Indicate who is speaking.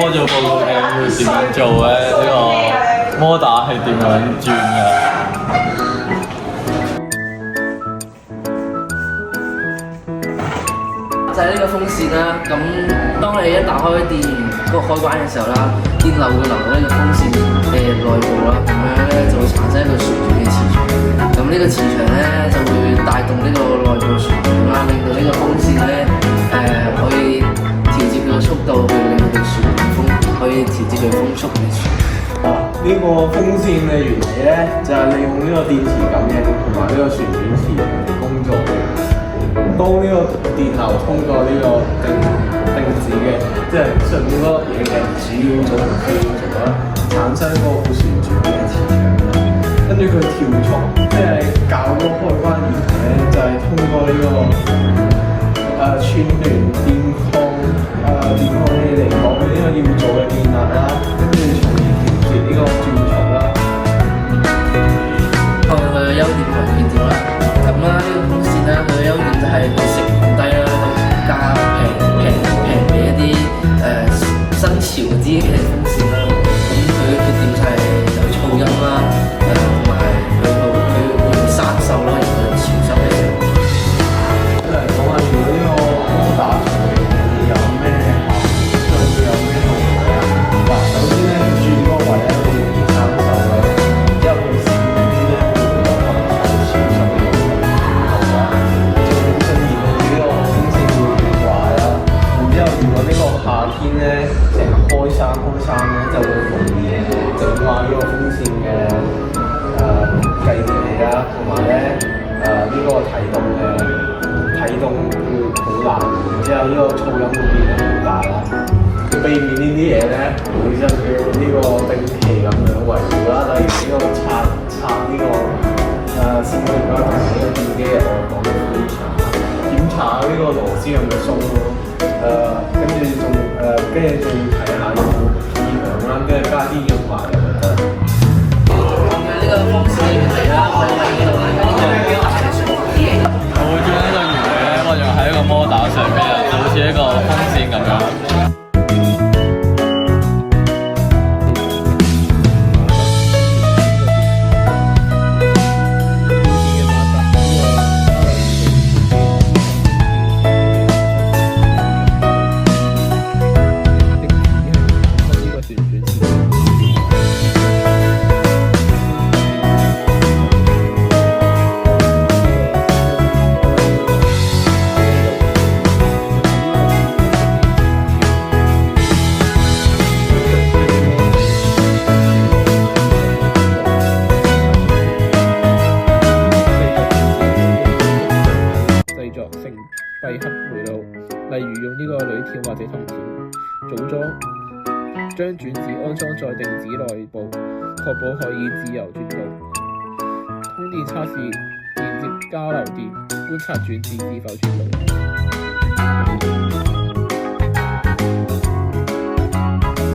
Speaker 1: 我做報告嘅會點樣做咧？呢個摩打係點樣轉嘅？
Speaker 2: 就係呢個風扇啦，咁當你一打開電源嗰個開關嘅時候啦，電流會流到呢個風扇嘅內部啦，咁樣咧就會產生一個旋轉嘅磁場，咁呢個磁場咧就會帶動呢個內部旋轉啦，令到呢個風扇咧可以調節佢個速度，去令佢旋轉風，可以調節佢風速嘅旋轉。
Speaker 3: 呢個風扇嘅原理咧，就係利用呢個電磁感應同埋呢個旋轉磁場嚟工作嘅。當呢個電流通過呢個定子嘅，即係上面嗰個嘢嘅主要組同副組啦，產生一個會旋轉嘅磁場。跟住佢跳速，即係校嗰個開關原理咧，就係通過呢個串聯電控器嚟講呢個要做嘅電壓啦，跟住從而調節呢個轉速啦。
Speaker 2: 佢嘅優點同缺點啦，咁啦呢個風扇咧，佢嘅優點就係佢成本低啦，咁價平俾一啲新潮啲嘅風扇啦。咁佢嘅缺點就係有噪音啦，同埋佢會生鏽啦，如果潮濕嘅時候。
Speaker 3: 嚟講下，如果呢個摩打上面有咩效果，會有咩好處啊？嗱，首先咧轉嗰個位咧會容易生鏽啦，因為佢閃啲咧會有可能有潮濕嘅後果，就會出現到呢個風扇會變壞啦。然之後，如果呢個夏天咧成日開山咧，就會容易整壞呢個風扇嘅計熱器啦，同埋咧呢個啟動會好難，然之後呢個噪音會變得好大啦。要避免呢啲嘢咧，會需要呢個定期咁樣維護啦，例如呢個拆呢個線路啦，同埋呢個電機嘅外殼嘅非常檢查呢個螺絲係咪鬆咯，跟住仲睇下有冇異響啦，跟住加啲潤滑油就得。
Speaker 2: 呢個風扇嘅原理啦，我哋喺度咧，
Speaker 1: 我會將呢個原理咧，我用喺一個摩打上面，就好似一個風扇咁樣。
Speaker 4: 成閉合回路，例如用呢個鋁條或者銅條組裝，將轉子安裝在定子內部，確保可以自由轉動。通電測試連接交流電，觀察轉子是否轉動。